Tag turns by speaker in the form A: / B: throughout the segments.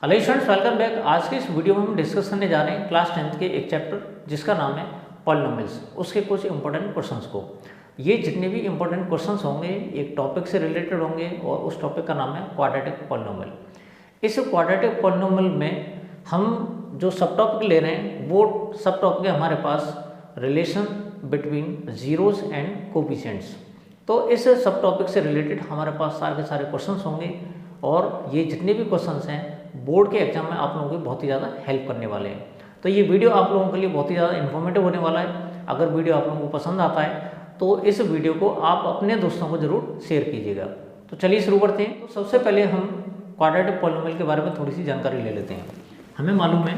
A: Hello students, welcome back. आज के इस वीडियो में हम डिस्कस करने जा रहे हैं क्लास 10th के एक चैप्टर जिसका नाम है पॉलिनोमियल्स, उसके कुछ इंपॉर्टेंट क्वेश्चंस को। ये जितने भी इंपॉर्टेंट क्वेश्चंस होंगे एक टॉपिक से रिलेटेड होंगे और उस टॉपिक का नाम है क्वाड्रेटिक पॉलिनोमियल। इस क्वाड्रेटिक पॉलिनोमियल में हम जो सब टॉपिक ले रहे हैं वो सब टॉपिक है हमारे पास relation between zeros and coefficients. तो इस सब टॉपिक से रिलेटेड हमारे पास सारे के सारे क्वेश्चंस होंगे और ये जितने भी क्वेश्चंस हैं बोर्ड के एग्जाम में आप लोगों की बहुत ही ज़्यादा हेल्प करने वाले हैं। तो ये वीडियो आप लोगों के लिए बहुत ही ज़्यादा इन्फॉर्मेटिव होने वाला है। अगर वीडियो आप लोगों को पसंद आता है तो इस वीडियो को आप अपने दोस्तों को ज़रूर शेयर कीजिएगा। तो चलिए शुरू करते हैं। तो सबसे पहले हम क्वाड्रेटिक पॉलिनोमियल के बारे में थोड़ी सी जानकारी ले लेते हैं। हमें मालूम है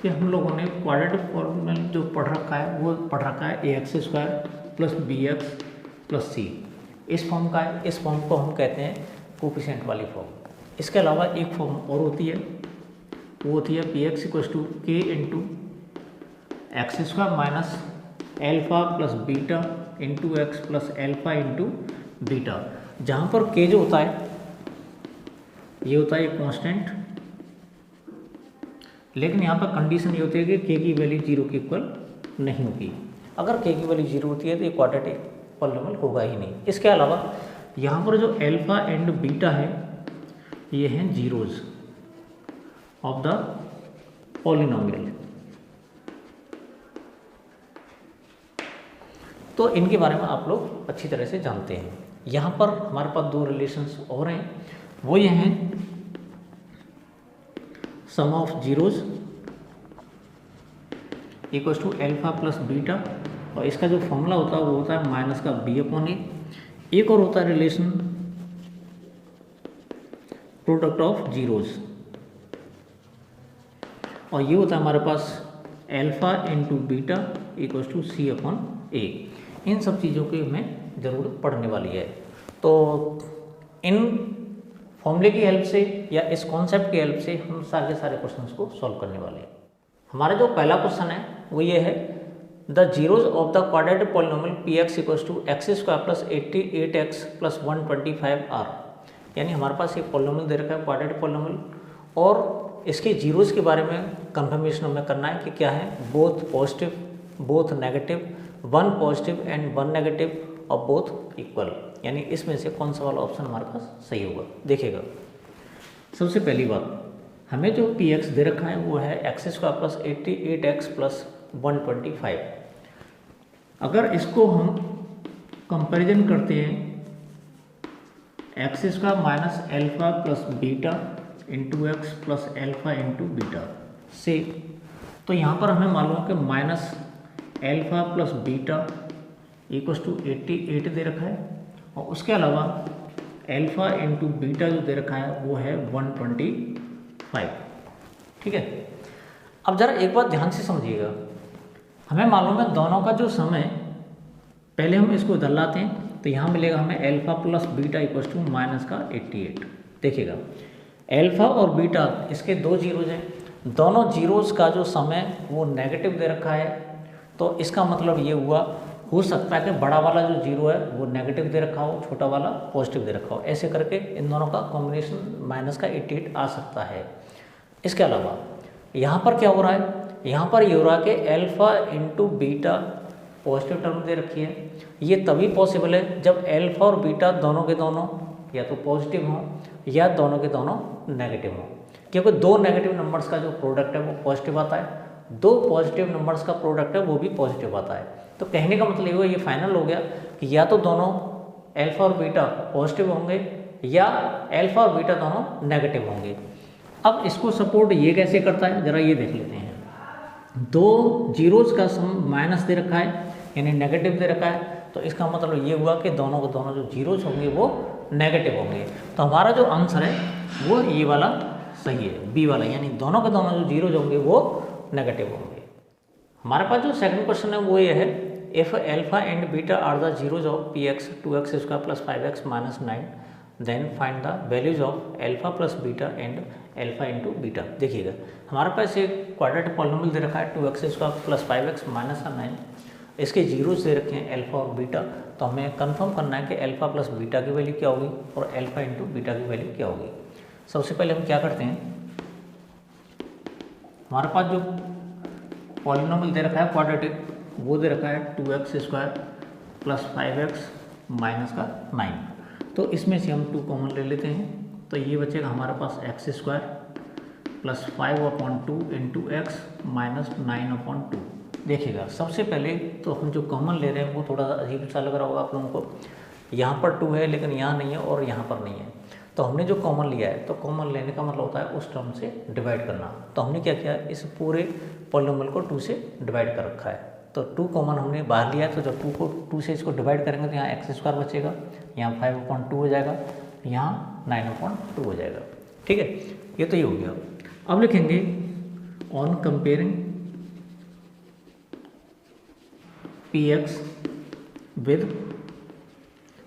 A: कि हम लोगों ने क्वाड्रेटिक पॉलिनोमियल जो पढ़ रखा है वो पढ़ रखा है ax² + bx + c। इस फॉर्म का है। इस फॉर्म को हम कहते हैं कोफिशिएंट वाली फॉर्म। इसके अलावा एक फॉर्म और होती है, वो होती है px = k × x² - α + beta × x + α × beta, जहाँ पर k जो होता है ये होता है कांस्टेंट, लेकिन यहाँ पर कंडीशन ये होती है कि k की वैल्यू 0 के इक्वल नहीं होगी। अगर k की वैल्यू 0 होती है तो ये क्वाड्रेटिक पॉलिनोमियल होगा ही नहीं। इसके अलावा यहाँ पर जो अल्फा एंड बीटा है ये हैं जीरोज ऑफ द पॉलिनोमियल। तो इनके बारे में आप लोग अच्छी तरह से जानते हैं। यहाँ पर हमारे पास दो रिलेशंस और हैं, वो ये हैं सम ऑफ जीरोज = अल्फा + बीटा, और इसका जो फॉर्मूला होता है वो होता है -b/a। एक और होता है रिलेशन प्रोडक्ट ऑफ जीरोज, और ये होता है हमारे पास अल्फा × बीटा = c/a। इन सब चीज़ों की हमें ज़रूरत पड़ने वाली है। तो इन फॉर्मूले की हेल्प से या इस कॉन्सेप्ट की हेल्प से हम सारे के सारे क्वेश्चंस को सॉल्व करने वाले हैं। हमारा जो पहला क्वेश्चन है वो ये है, the zeros of the quadratic polynomial px = x² + 88x + 125 are. यानी हमारे पास एक पॉलिनोमियल दे रखा है क्वाड्रेटिक पॉलिनोमियल, और इसके जीरोज के बारे में कंफर्मेशन हमें करना है कि क्या है, both positive both negative, 1 positive and 1 negative और बोथ इक्वल। यानी इसमें से कौन सा वाला ऑप्शन हमारे पास सही होगा। देखिएगा, सबसे पहली बात, हमें जो px दे रखा है वो है x² + 88x + 125। अगर इसको हम कंपैरिजन करते हैं x² - α + बीटा × x + α × बीटा से, तो यहाँ पर हमें मालूम है कि -α + बीटा = 88 दे रखा है, और उसके अलावा अल्फा × बीटा जो दे रखा है वो है 125। ठीक है। अब ज़रा एक बात ध्यान से समझिएगा, हमें मालूम है दोनों का जो सम है, पहले हम इसको इधर लाते हैं तो यहाँ मिलेगा हमें अल्फा + बीटा = -88। देखिएगा, अल्फा और बीटा इसके दो जीरोज हैं, दोनों जीरोज का जो सम है वो नेगेटिव दे रखा है। तो इसका मतलब ये हुआ, हो सकता है कि बड़ा वाला जो जीरो है वो नेगेटिव दे रखा हो, छोटा वाला पॉजिटिव दे रखा हो। ऐसे करके इन दोनों का कॉम्बिनेशन -88 आ सकता है। इसके अलावा यहाँ पर क्या हो रहा है, यहाँ पर ये हो रहा है कि अल्फा × बीटा पॉजिटिव टर्म दे रखी है। ये तभी पॉसिबल है जब अल्फा और बीटा दोनों के दोनों या तो पॉजिटिव हों या दोनों के दोनों नेगेटिव हों, क्योंकि दो नेगेटिव नंबर्स का जो प्रोडक्ट है वो पॉजिटिव आता है, दो पॉजिटिव नंबर्स का प्रोडक्ट है वो भी पॉजिटिव आता है। तो कहने का मतलब ये हुआ, ये फाइनल हो गया कि या तो दोनों अल्फा और बीटा पॉजिटिव होंगे या अल्फा और बीटा दोनों नेगेटिव होंगे। अब इसको सपोर्ट ये कैसे करता है, ज़रा ये देख लेते हैं। दो जीरोज का सम माइनस दे रखा है यानी नेगेटिव दे रखा है, तो इसका मतलब ये हुआ कि दोनों के दोनों जो जीरोज होंगे वो नेगेटिव होंगे। तो हमारा जो आंसर है वो ये वाला सही है, बी वाला, यानी दोनों के दोनों जो जीरोज होंगे वो नेगेटिव होंगे। हमारे पास जो सेकंड क्वेश्चन है वो ये है, if alpha and beta are the zeros of px 2x² + 5x - 9, then find the values of alpha + beta and alpha × beta. देखिएगा, हमारे पास एक क्वाड्रेटिक पॉलिनोमियल दे रखा है 2x² + 5x - 9, इसके जीरोज दे रखे हैं अल्फा और बीटा। तो हमें कंफर्म करना है कि अल्फा + बीटा की वैल्यू क्या होगी और अल्फा × बीटा की वैल्यू क्या होगी। सबसे पहले हम क्या करते हैं, हमारे पास जो पॉलिनोमियल दे रखा है क्वाड्रेटिक, वो दे रखा है 2x² प्लस 5x माइनस का 9। तो इसमें से हम 2 कॉमन ले लेते हैं, तो ये बचेगा हमारे पास x² plus 5/2 into x minus 9/2। देखिएगा सबसे पहले तो हम जो कॉमन ले रहे हैं वो थोड़ा अजीब सा लग रहा होगा आप लोगों को, यहाँ पर 2 है लेकिन यहाँ नहीं है और यहाँ पर नहीं है। तो हमने जो कॉमन लिया है, तो कॉमन लेने का मतलब होता है उस टर्म से डिवाइड करना। तो हमने क्या किया, इस पूरे पॉलिनोमियल को 2 से डिवाइड कर रखा है। तो 2 कॉमन हमने बाहर लिया है, तो जब 2 से इसको डिवाइड करेंगे तो यहाँ x² बचेगा, यहाँ 5/2 हो जाएगा, यहाँ 9/2 हो जाएगा। ठीक है, ये तो ये हो गया। अब लिखेंगे ऑन कंपेयरिंग px विद,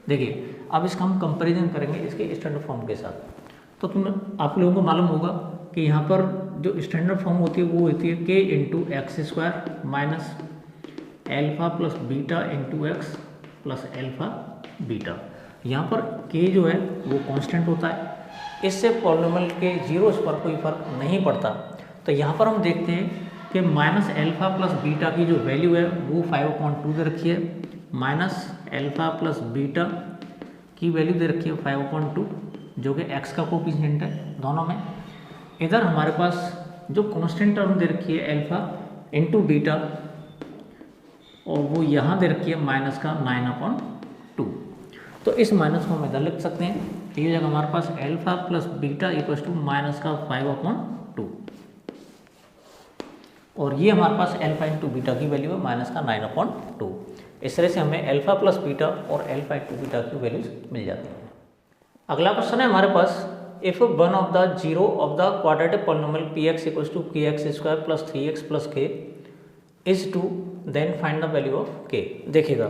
A: देखिए अब इसका हम कंपैरिजन करेंगे इसके स्टैंडर्ड फॉर्म के साथ। तो आप लोगों को मालूम होगा कि यहाँ पर जो स्टैंडर्ड फॉर्म होती है वो होती है k into x² minus alpha plus beta into x plus alpha beta. यहाँ पर k जो है वो कांस्टेंट होता है, इससे पॉलिनोमियल के जीरोस पर कोई फर्क नहीं पड़ता। तो यहाँ पर हम देखते हैं कि माइनस एल्फा प्लस बीटा की जो वैल्यू है वो 5/2 दे रखी है, माइनस एल्फा प्लस बीटा की वैल्यू दे रखी है 5/2, जो कि x का कोफिशिएंट है दोनों में। इधर हमारे पास जो कांस्टेंट टर्म दे रखी है एल्फा इंटू बीटा, और वो यहाँ दे रखी है माइनस का 9/2। तो इस माइनस को हम इधर लिख सकते हैं, तो ये जगह हमारे पास alpha plus beta equal to minus का 5/2, और ये हमारे पास एल्फा इंटू बीटा की वैल्यू है माइनस का 9/2। इस तरह से हमें एल्फा प्लस बीटा और एल्फा इंटू बीटा की वैल्यूज मिल जाती हैं। अगला क्वेश्चन है हमारे पास, if one of the zero of the quadratic polynomial px equal to kx² plus 3x plus k is 2, then find the value of k। देखिएगा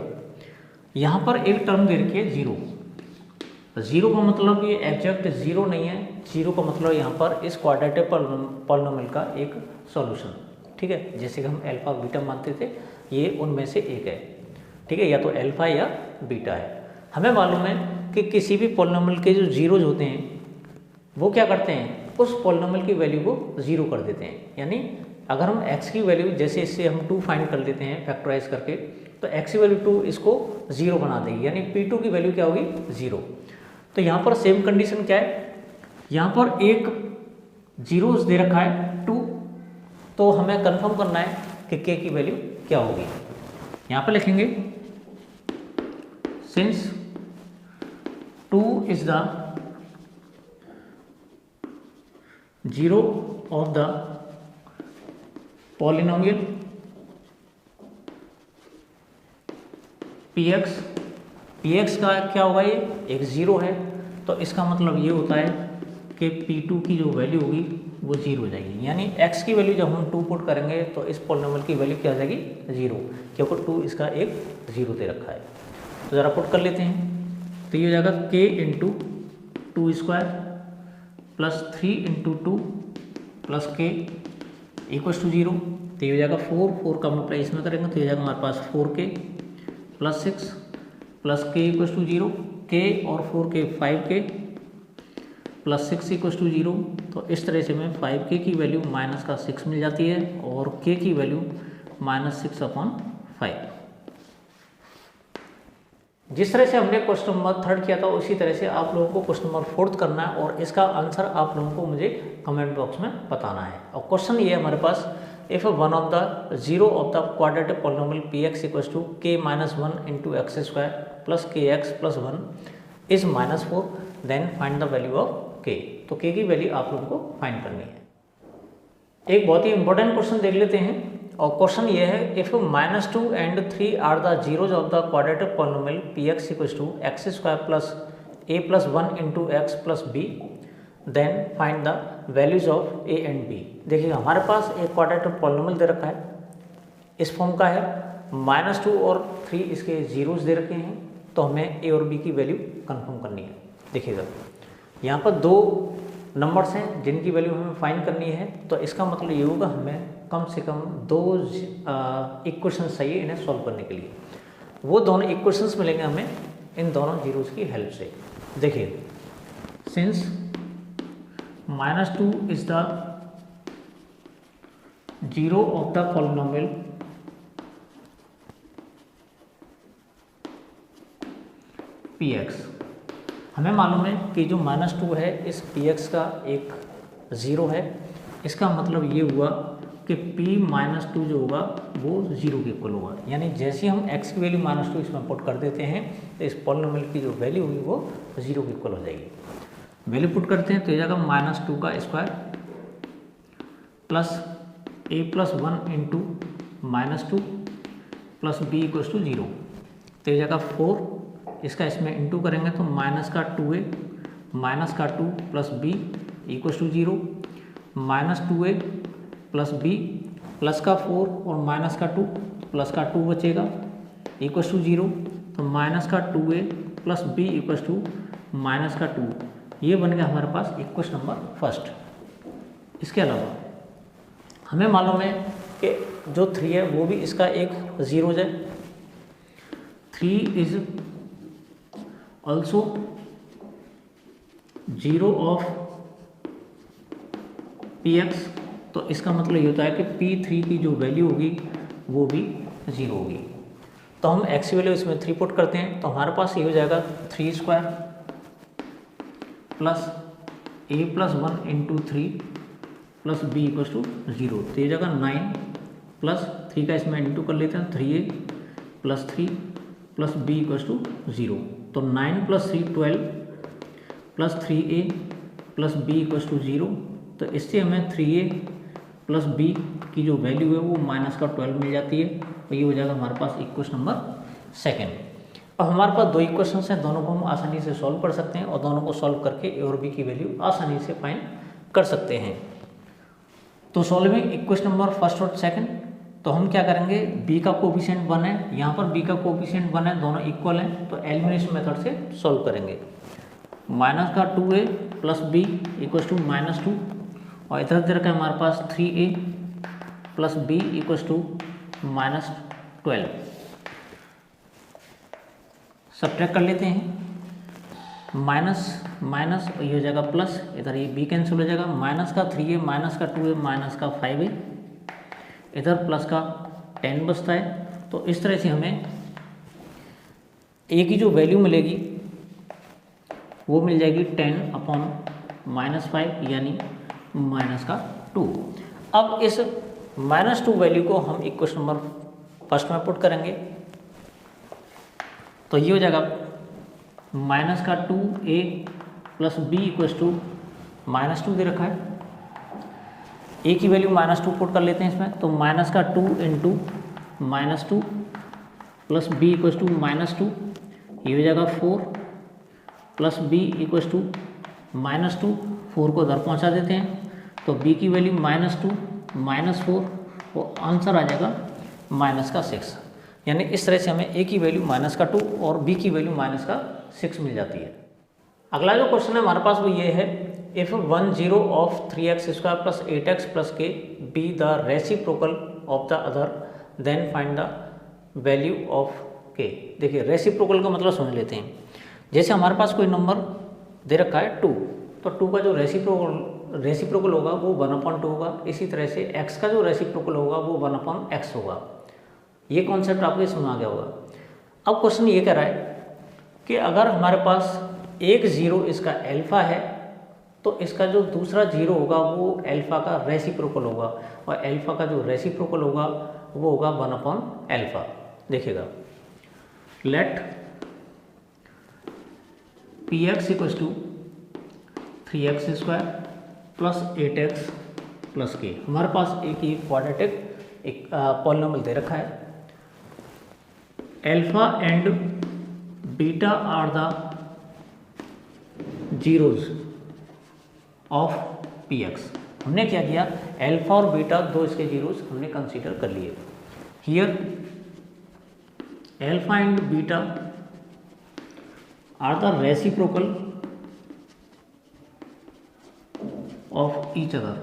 A: यहाँ पर एक टर्म दे रखी है 0। जीरो का मतलब ये एग्जैक्ट जीरो नहीं है, जीरो का मतलब यहाँ पर इस क्वाड्रेटिक पॉलिनोमियल का एक सॉल्यूशन। ठीक है, जैसे कि हम अल्फा बीटा मानते थे, ये उनमें से एक है। ठीक है, या तो अल्फा या बीटा है। हमें मालूम है कि किसी भी पॉलिनोमियल के जो जीरोज होते हैं वो क्या करते हैं, उस पॉलिनोमियल की वैल्यू को जीरो कर देते हैं। यानी अगर हम x की वैल्यू, जैसे इससे हम 2 फाइंड कर लेते हैं फैक्टराइज करके, तो x की वैल्यू 2 इसको 0 बना देगी, यानी p2 की वैल्यू क्या होगी 0। तो यहाँ पर सेम कंडीशन क्या है, यहाँ पर एक जीरोस दे रखा है 2, तो हमें कंफर्म करना है कि k की वैल्यू क्या होगी। यहाँ पर लिखेंगे since 2 is the zero of the polynomial px का क्या होगा, ये एक जीरो है, तो इसका मतलब ये होता है कि p2 की जो वैल्यू होगी वो जीरो हो जाएगी। यानी x की वैल्यू जब हम 2 पुट करेंगे तो इस पॉलिनोमियल की वैल्यू क्या आ जाएगी 0, क्योंकि 2 इसका एक जीरो दे रखा है। तो ज़रा पुट कर लेते हैं, तो ये हो जाएगा k into 2² plus 3 into 2 plus k equals to 0। तो ये हो जाएगा 4 का मल्टीप्लाई इसमें करेंगे तो ये जाएगा हमारे पास 4k plus 6 plus k equals to 0, k और 4k 5k plus 6 equals to 0। तो इस तरह से हमें 5k की वैल्यू माइनस का 6 मिल जाती है और k की वैल्यू -6/5। जिस तरह से हमने क्वेश्चन नंबर 3 किया था उसी तरह से आप लोगों को क्वेश्चन नंबर 4 करना है, और इसका आंसर आप लोगों को मुझे कमेंट बॉक्स में बताना है। और क्वेश्चन ये है हमारे पास, if one of the zero of the quadratic polynomial px equals to k - 1 into x² plus kx plus 1 is -4, then find the value of k। तो k की वैल्यू आप लोगों को फाइंड करनी है। एक बहुत ही इंपॉर्टेंट क्वेश्चन देख लेते हैं, और क्वेश्चन ये है, if -2 and 3 are the zeros of the quadratic polynomial px equals to x² plus a plus 1 into x plus b, then find the values of a and b। देखिए हमारे पास एक quadratic polynomial दे रखा है, इस form का है, -2 और 3 इसके जीरोज दे रखे हैं, तो हमें a और b की वैल्यू कंफर्म करनी है। देखिएगा यहाँ पर 2 नंबर्स हैं जिनकी वैल्यू हमें फाइंड करनी है, तो इसका मतलब ये होगा हमें कम से कम 2 इक्वेशंस चाहिए इन्हें सॉल्व करने के लिए। वो दोनों इक्वेशंस मिलेंगे हमें इन दोनों जीरोस की हेल्प से। देखिए since -2 is the zero of the polynomial P x. हमें मालूम है कि जो -2 है इस पी एक्स का एक ज़ीरो है। इसका मतलब ये हुआ कि p-2 जो होगा वो 0 के इक्वल होगा। यानी जैसे हम x की वैल्यू -2 इसमें पुट कर देते हैं तो इस पॉलिनोमियल की जो वैल्यू होगी वो 0 के इक्वल हो जाएगी। वैल्यू पुट करते हैं तो ये जाएगा -2 का square plus a + 1 into -2 plus b = 0। तो ये जाएगा 4, इसका इसमें इंटू करेंगे तो -2a -2 plus b = 0, -2a plus b plus का 4 और -2 प्लस का 2 बचेगा = 0। तो -2a प्लस b = -2। ये बन गया हमारे पास इक्वेशन नंबर फर्स्ट। इसके अलावा हमें मालूम है कि जो 3 है वो भी इसका एक ज़ीरो है। 3 is also 0 of P x. तो इसका मतलब ये होता है कि P3 की जो वैल्यू होगी वो भी 0 होगी। तो हम x की वैल्यू इसमें 3 पुट करते हैं तो हमारे पास ये हो जाएगा 3² plus a + 1 into 3 plus b = 0। तो ये जगह 9 प्लस 3 का इसमें इंटू कर लेते हैं 3a प्लस 3 प्लस b = 0। तो 9 + 3 12 प्लस 3a प्लस b = 0। तो इससे हमें 3a प्लस b की जो वैल्यू है वो -12 मिल जाती है। तो ये हो जाएगा हमारे पास इक्वेशन नंबर सेकेंड। अब हमारे पास दो इक्वेशंस हैं, दोनों को हम आसानी से सॉल्व कर सकते हैं और दोनों को सॉल्व करके a और b की वैल्यू आसानी से फाइंड कर सकते हैं। तो सॉल्विंग इक्वेशन नंबर फर्स्ट और सेकंड, तो हम क्या करेंगे, b का कोफिशिएंट 1 है, यहाँ पर b का कोफिशिएंट 1 है, दोनों इक्वल हैं तो एलिमिनेशन मेथड से सॉल्व करेंगे। -2a प्लस b = -2 और इधर दे रखा है हमारे पास 3a प्लस b = -12। सब्ट्रैक्ट कर लेते हैं, माइनस माइनस ये हो जाएगा प्लस, इधर ये b कैंसिल हो जाएगा, माइनस का 3a माइनस का 2a माइनस का 5a, इधर प्लस का 10 बचता है। तो इस तरह से हमें a की जो वैल्यू मिलेगी वो मिल जाएगी 10/-5 यानी -2। अब इस -2 वैल्यू को हम इक्वेशन नंबर फर्स्ट में पुट करेंगे तो ये हो जाएगा -2a प्लस b = -2 दे रखा है। a की वैल्यू -2 पुट कर लेते हैं इसमें तो -2 इंटू -2 प्लस b = -2, ये हो जाएगा 4 प्लस b = -2। 4 को उधर पहुँचा देते हैं तो b की वैल्यू -2 -4 और आंसर आ जाएगा -6। यानी इस तरह से हमें a की वैल्यू -2 और b की वैल्यू -6 मिल जाती है। अगला जो क्वेश्चन है हमारे पास वो ये है, if 1 0 of 3x² plus 8x plus k be the reciprocal of the other than find the value of k। देखिए रेसिप्रोकल का मतलब समझ लेते हैं। जैसे हमारे पास कोई नंबर दे रखा है 2, तो 2 का जो रेसिप्रोकल होगा वो 1/2 होगा। इसी तरह से x का जो रेसिप्रोकल होगा वो 1/x होगा। ये कॉन्सेप्ट आपको समझ आ गया होगा। अब क्वेश्चन ये कह रहा है कि अगर हमारे पास एक 0 इसका अल्फा है तो इसका जो दूसरा 0 होगा वो अल्फा का रेसिप्रोकल होगा और अल्फा का जो रेसिप्रोकल होगा वो होगा 1/α। देखिएगा, let px = 3x² plus 8x plus k। हमारे पास एक ही क्वाड्रेटिक पॉलिनोमियल दे रखा है। Alpha and beta are the zeros of px। हमने क्या किया, अल्फा और बीटा दो इसके जीरोज हमने कंसीडर कर लिए। Here alpha and beta are the reciprocal of each other.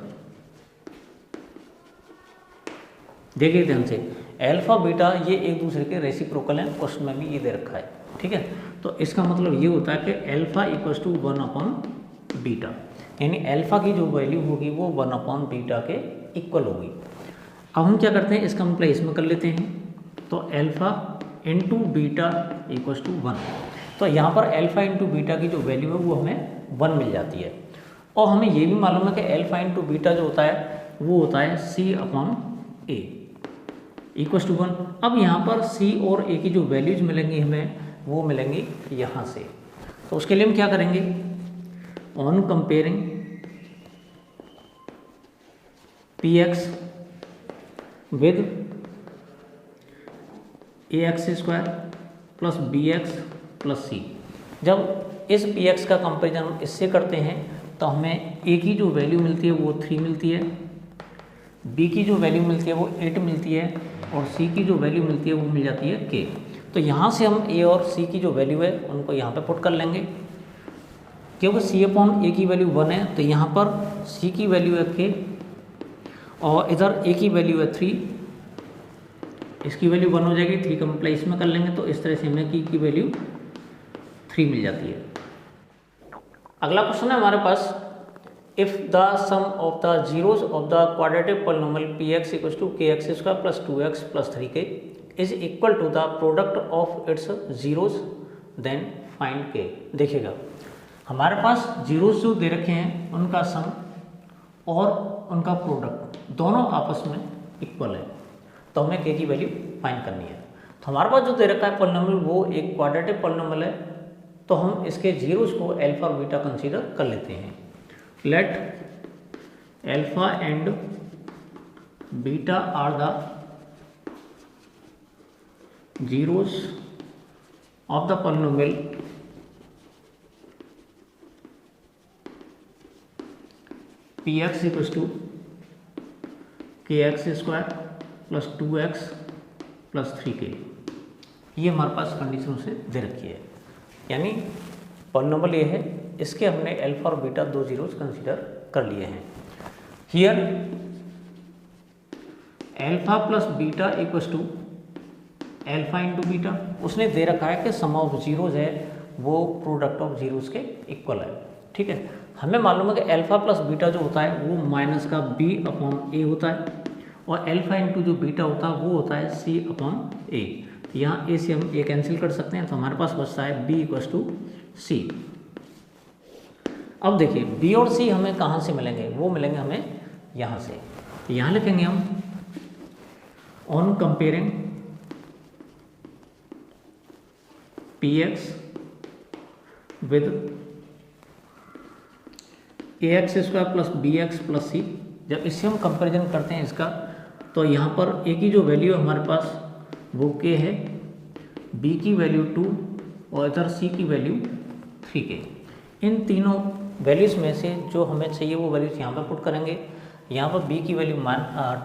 A: देखिए ध्यान से, अल्फा बीटा ये एक दूसरे के रेसिप्रोकल हैं, क्वेश्चन में भी ये दे रखा है, ठीक है। तो इसका मतलब ये होता है कि अल्फा = 1/β, यानी अल्फा की जो वैल्यू होगी वो 1/β के इक्वल होगी। अब हम क्या करते हैं, इसका मल्टीप्लाई इसमें कर लेते हैं, तो alpha into beta equal to 1। तो यहाँ पर अल्फ़ा इंटू बीटा की जो वैल्यू है वो हमें 1 मिल जाती है। और हमें ये भी मालूम है कि अल्फ़ा इंटू बीटा जो होता है वो होता है सी अपॉन ए इक्वल टू 1। अब यहाँ पर सी और ए की जो वैल्यूज मिलेंगी हमें वो मिलेंगी यहाँ से। तो उसके लिए हम क्या करेंगे, on comparing P x with A x square plus B x plus सी, जब इस पी एक्स का कंपेरिजन हम इससे करते हैं तो हमें ए की जो वैल्यू मिलती है वो 3 मिलती है, बी की जो वैल्यू मिलती है वो 8 मिलती है, और सी की जो वैल्यू मिलती है वो मिल जाती है के। तो यहाँ से हम ए और सी की जो वैल्यू है उनको यहाँ पे पुट कर लेंगे, क्योंकि सी अपॉन ए की वैल्यू 1 है, तो यहाँ पर सी की वैल्यू है के, और इधर ए की वैल्यू है 3, इसकी वैल्यू 1 हो जाएगी, 3 का मल्टीप्लाई इसमें कर लेंगे, तो इस तरह से हमें की वैल्यू 3 मिल जाती है। अगला क्वेश्चन है हमारे पास, if the sum of the zeros of the quadratic polynomial P x equal to के x square plus 2x plus 3k is equal to the product of its zeros then find K. देखिएगा हमारे पास zeros जो दे रखे हैं उनका सम और उनका product दोनों आपस में इक्वल है, तो हमें के की वैल्यू फाइंड करनी है। तो हमारे पास जो दे रखा है पॉलिनोमियल वो एक क्वाड्रेटिक पॉलिनोमियल है, तो हम इसके जीरोज को अल्फा और बीटा कंसीडर कर लेते हैं। Let alpha and beta are the zeros of the polynomial P x equal to के x square plus 2x plus 3k। ये हमारे पास कंडीशन से दे रखी है, यानी पॉलिनोमियल ये है, इसके हमने अल्फा और बीटा दो जीरोज कंसीडर कर लिए हैं। Here alpha plus beta equal to alpha into beta, उसने दे रखा है कि सम ऑफ जीरोज है वो प्रोडक्ट ऑफ जीरोज के इक्वल है। ठीक है, हमें मालूम है कि अल्फा प्लस बीटा जो होता है वो माइनस का बी अपॉन ए होता है, और अल्फा इंटू जो बीटा होता है वो होता है सी अपॉन ए। यहाँ ए से हम ए कैंसिल कर सकते हैं, तो हमारे पास बचता है बी इक्वल टू सी। अब देखिए बी और सी हमें कहाँ से मिलेंगे, वो मिलेंगे हमें यहाँ से। तो यहाँ लिखेंगे हम on comparing P x with A x square plus B x plus सी। जब इससे हम कंपेरिजन करते हैं इसका, तो यहाँ पर ए की जो वैल्यू है हमारे पास वो के है, बी की वैल्यू 2 और इधर सी की वैल्यू 3k। इन तीनों वैल्यूज़ में से जो हमें चाहिए वो वैल्यूज़ यहाँ पर पुट करेंगे। यहाँ पर बी की वैल्यू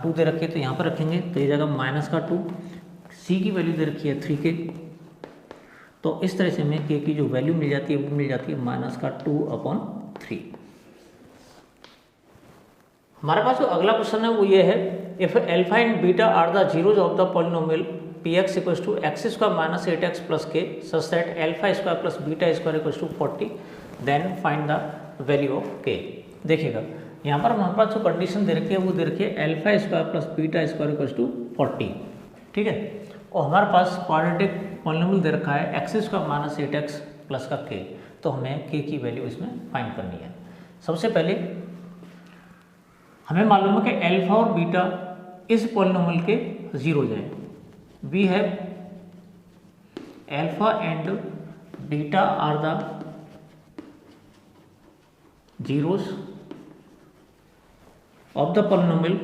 A: 2 दे रखी है तो यहाँ पर रखेंगे, तो ये जगह माइनस का 2, सी की वैल्यू दे रखी है 3k, तो इस तरह से हमें के की जो वैल्यू मिल जाती है वो मिल जाती है माइनस का 2/3। हमारे पास जो अगला क्वेश्चन है वो ये है, if alpha and beta are the zeros of the polynomial P x equal to x square minus 8x plus k such that alpha square plus beta square equal to 40 then find the value of k. देखिएगा यहाँ पर हमारे पास जो condition दे रखी है वो दे रखी है alpha square plus beta square equal to 40। ठीक है, और हमारे पास क्वाड्रेटिक पॉलिनोमियल दे रखा है x square minus 8x plus का के, तो हमें के की वैल्यू इसमें फाइंड करनी है। सबसे पहले हमें मालूम है कि अल्फा और बीटा इस पॉलिनोमियल के जीरोज हैं। We have alpha and beta are the zeros of the polynomial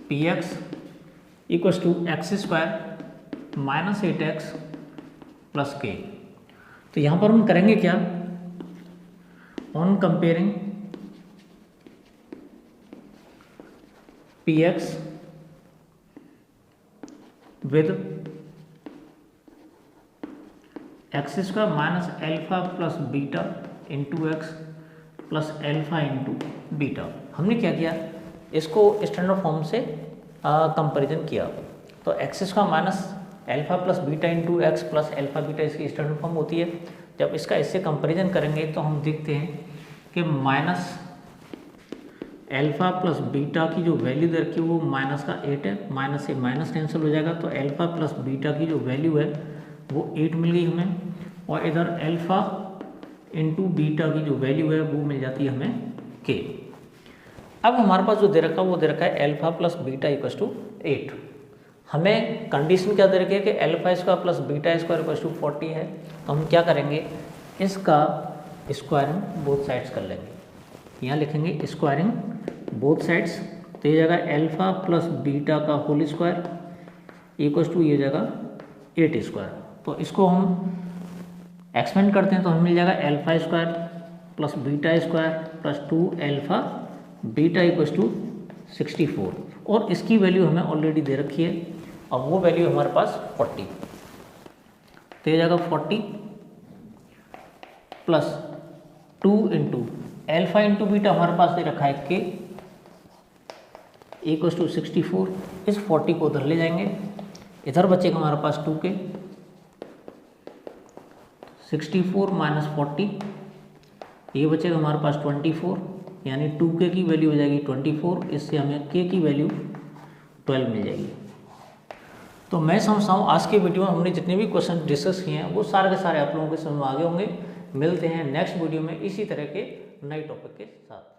A: P x equal to x square minus 8x plus k. तो यहाँ पर हम करेंगे क्या, on comparing P x with x square minus alpha plus beta into x plus alpha into beta. हमने क्या किया, इसको स्टैंडर्ड फॉर्म से कंपैरिजन किया, तो x square minus alpha plus beta into x plus alpha beta इसकी standard form होती है। जब इसका इससे कंपैरिजन करेंगे तो हम देखते हैं कि माइनस एल्फ़ा प्लस बीटा की जो वैल्यू दे रखी है वो माइनस का 8 है, माइनस से माइनस कैंसिल हो जाएगा, तो एल्फ़ा प्लस बीटा की जो वैल्यू है वो 8 मिल गई हमें, और इधर एल्फ़ा इंटू बीटा की जो वैल्यू है वो मिल जाती है हमें के। अब हमारे पास जो दे रखा है वो दे रखा है alpha plus beta equals to 8। हमें कंडीशन क्या दे रखी है कि alpha square plus beta square equals to 40 है, तो हम क्या करेंगे, इसका स्क्वायरिंग बोथ साइड्स कर लेंगे। यहाँ लिखेंगे स्क्वायरिंग बोथ साइड्स, तो ये जाएगा एल्फ़ा प्लस बीटा का होल स्क्वायर इक्वल्स टू ये जाएगा 8 स्क्वायर। तो इसको हम एक्सपेंड करते हैं तो हमें मिल जाएगा alpha square plus beta square plus 2 alpha beta equals to 64, और इसकी वैल्यू हमें ऑलरेडी दे रखी है, अब वो वैल्यू हमारे पास 40, तो ये जाएगा 40 plus 2 into alpha into beta हमारे पास दे रखा है के इक्वल्स टू 64। इस 40 को उधर ले जाएंगे, इधर बचेगा हमारे पास 2 के, 64 माइनस 40, ये बचेगा हमारे पास 24, यानी 2k की वैल्यू हो जाएगी 24, इससे हमें k की वैल्यू 12 मिल जाएगी। तो मैं समझता हूँ आज के वीडियो में हमने जितने भी क्वेश्चन डिस्कस किए हैं वो सारे के सारे आप लोगों के समझ में आगे होंगे। मिलते हैं नेक्स्ट वीडियो में इसी तरह के नए टॉपिक के साथ।